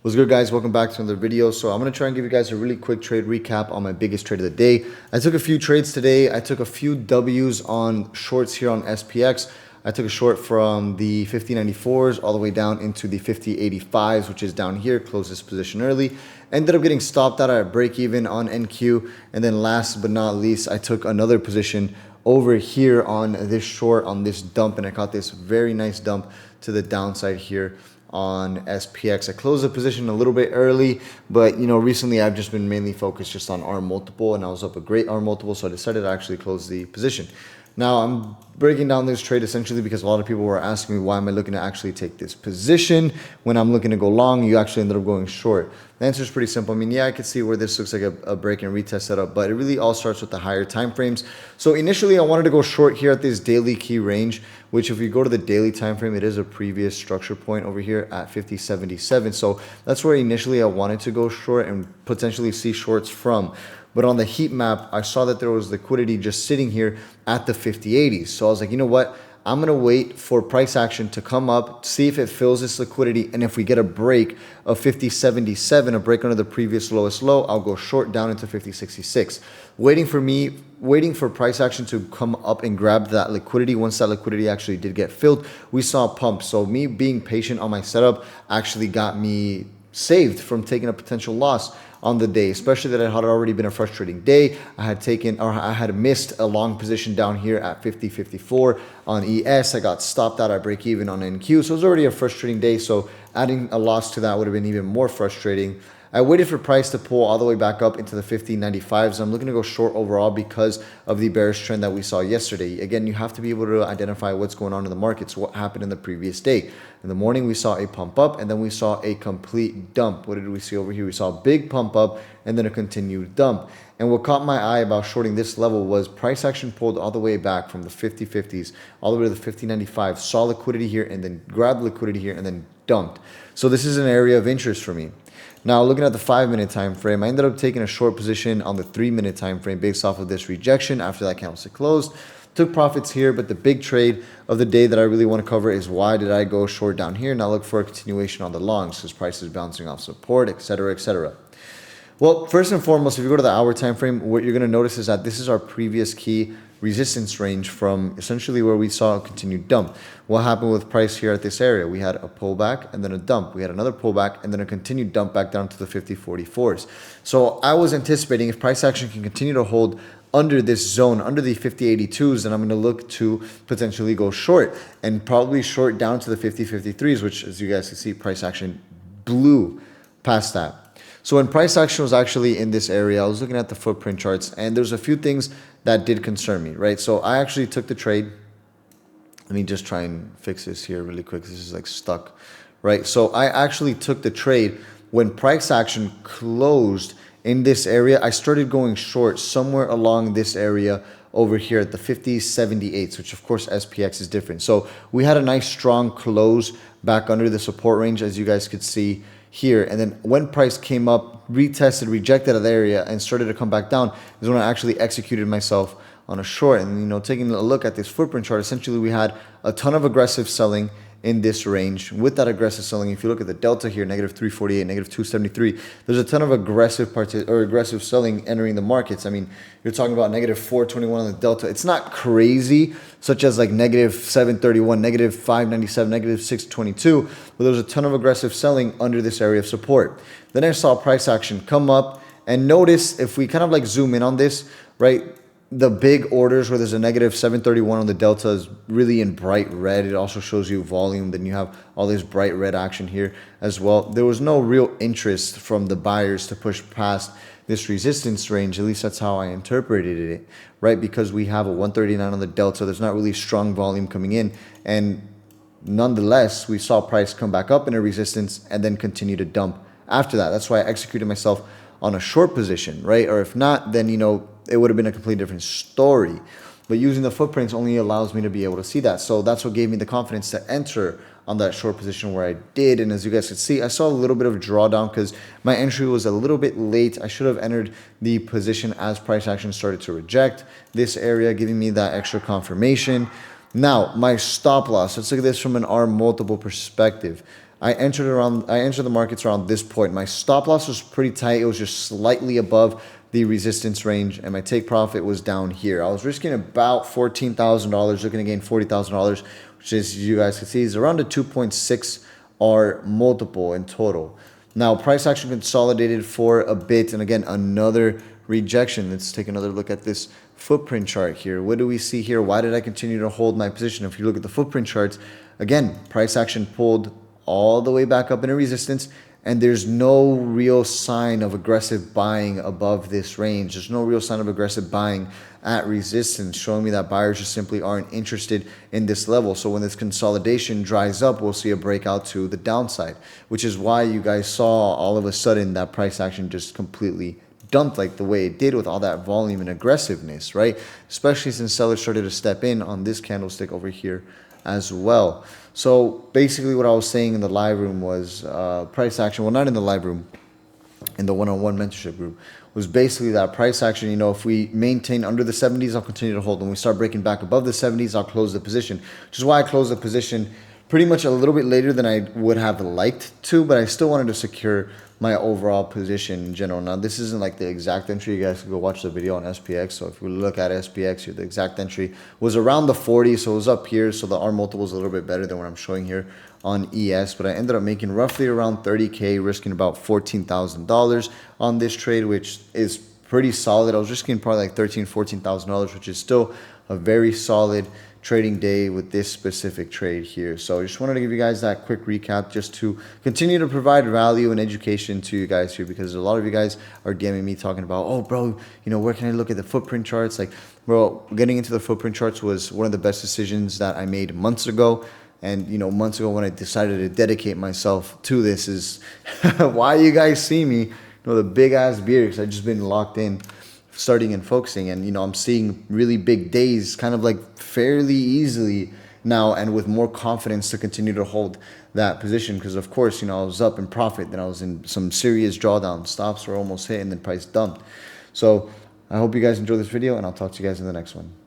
What's good, guys? Welcome back to another video. So I'm going to try and give you guys a really quick trade recap on my biggest trade of the day. I took a few trades today. I took a few W's on shorts here on SPX. I took a short from the 50.94s all the way down into the 50.85s, which is down here. Closed this position early. Ended up getting stopped out at break even on NQ. And then last but not least, I took another position over here on this short, on this dump, and I caught this very nice dump to the downside here on SPX. I closed the position a little bit early, but recently I've just been mainly focused just on arm multiple, and I was up a great arm multiple, so I decided to actually close the position. Now I'm breaking down this trade essentially because a lot of people were asking me, why am I looking to actually take this position when I'm looking to go long? You actually ended up going short. The answer is pretty simple. I mean, yeah, I could see where this looks like a break and retest setup, but it really all starts with the higher time frames. So initially I wanted to go short here at this daily key range, which if you go to the daily time frame, it is a previous structure point over here at 50.77. So that's where initially I wanted to go short and potentially see shorts from. But on the heat map, I saw that there was liquidity just sitting here at the 50.80s. So I was like, you know what? I'm going to wait for price action to come up, see if it fills this liquidity. And if we get a break of 50.77, a break under the previous lowest low, I'll go short down into 50.66. Waiting for price action to come up and grab that liquidity. Once that liquidity actually did get filled, we saw a pump. So me being patient on my setup actually got me saved from taking a potential loss on the day, especially that it had already been a frustrating day. I had missed a long position down here at 50.54 on ES. I got stopped out at break even on NQ. So it was already a frustrating day. So adding a loss to that would have been even more frustrating. I waited for price to pull all the way back up into the 50.95s. I'm looking to go short overall because of the bearish trend that we saw yesterday. Again, you have to be able to identify what's going on in the markets, what happened in the previous day. In the morning, we saw a pump up, and then we saw a complete dump. What did we see over here? We saw a big pump up and then a continued dump. And what caught my eye about shorting this level was price action pulled all the way back from the 50.50s all the way to the 50.95, saw liquidity here and then grabbed liquidity here and then dumped. So this is an area of interest for me. Now, looking at the 5-minute time frame, I ended up taking a short position on the 3-minute time frame based off of this rejection after that candlestick closed. Took profits here, but the big trade of the day that I really want to cover is why did I go short down here? Now look for a continuation on the longs because price is bouncing off support, etc., etc. Well, first and foremost, if you go to the hour time frame, what you're going to notice is that this is our previous key resistance range from essentially where we saw a continued dump. What happened with price here at this area? We had a pullback and then a dump. We had another pullback and then a continued dump back down to the 50.44s. So I was anticipating if price action can continue to hold under this zone, under the 50.82s, then I'm going to look to potentially go short and probably short down to the 50.53s, which as you guys can see, price action blew past that. So when price action was actually in this area, I was looking at the footprint charts and there's a few things that did concern me, right? So I actually took the trade. Let me just try and fix this here really quick. This is like stuck, right? So I actually took the trade when price action closed in this area. I started going short somewhere along this area over here at the 50.78s, which of course SPX is different. So we had a nice strong close back under the support range, as you guys could see here. And then when price came up, retested, rejected that area and started to come back down is when I actually executed myself on a short. And taking a look at this footprint chart, essentially we had a ton of aggressive selling in this range. With that aggressive selling, if you look at the delta here, negative 348, negative 273, there's a ton of aggressive selling entering the markets. I mean, you're talking about negative 421 on the delta. It's not crazy, such as like negative 731, negative 597, negative 622, but there's a ton of aggressive selling under this area of support. Then I saw price action come up, and notice if we kind of like zoom in on this, right? The big orders where there's a negative 731 on the delta is really in bright red. It also shows you volume. Then you have all this bright red action here as well. There was no real interest from the buyers to push past this resistance range. At least that's how I interpreted it, right? Because we have a 139 on the delta. There's not really strong volume coming in. And nonetheless, we saw price come back up in a resistance and then continue to dump after that. That's why I executed myself on a short position, right? Or if not, then, it would have been a completely different story. But using the footprints only allows me to be able to see that. So that's what gave me the confidence to enter on that short position where I did. And as you guys can see, I saw a little bit of drawdown because my entry was a little bit late. I should have entered the position as price action started to reject this area, giving me that extra confirmation. Now, my stop loss, let's look at this from an arm multiple perspective. I entered the markets around this point. My stop loss was pretty tight. It was just slightly above the resistance range, and my take profit was down here. I was risking about $14,000, looking to gain $40,000, which is, you guys can see, is around a 2.6 R multiple in total. Now, price action consolidated for a bit, and again, another rejection. Let's take another look at this footprint chart here. What do we see here? Why did I continue to hold my position? If you look at the footprint charts, again, price action pulled all the way back up into resistance, and there's no real sign of aggressive buying above this range. There's no real sign of aggressive buying at resistance, showing me that buyers just simply aren't interested in this level. So when this consolidation dries up, we'll see a breakout to the downside, which is why you guys saw all of a sudden that price action just completely dumped like the way it did with all that volume and aggressiveness, right? Especially since sellers started to step in on this candlestick over here as well. So basically what I was saying in the live room was price action, well, not in the live room, in the one-on-one mentorship group, was basically that price action, you know, if we maintain under the 70s, I'll continue to hold. When we start breaking back above the 70s, I'll close the position, which is why I closed the position pretty much a little bit later than I would have liked to, but I still wanted to secure my overall position in general. Now, this isn't like the exact entry. You guys can go watch the video on SPX. So if we look at SPX here, the exact entry was around the 40, so it was up here. So the R multiple is a little bit better than what I'm showing here on ES, but I ended up making roughly around 30K, risking about $14,000 on this trade, which is pretty solid. I was risking probably like $13,000, $14,000, which is still a very solid trading day with this specific trade here. So I just wanted to give you guys that quick recap just to continue to provide value and education to you guys here, because a lot of you guys are DMing me talking about, oh bro, you know, where can I look at the footprint charts? Like, bro, getting into the footprint charts was one of the best decisions that I made months ago. And, you know, months ago when I decided to dedicate myself to this is why you guys see me, you know, the big ass beard, because I've just been locked in, starting and focusing, and, you know, I'm seeing really big days kind of like fairly easily now, and with more confidence to continue to hold that position, because of course, you know, I was up in profit, then I was in some serious drawdown, stops were almost hit, and then price dumped. So I hope you guys enjoy this video, and I'll talk to you guys in the next one.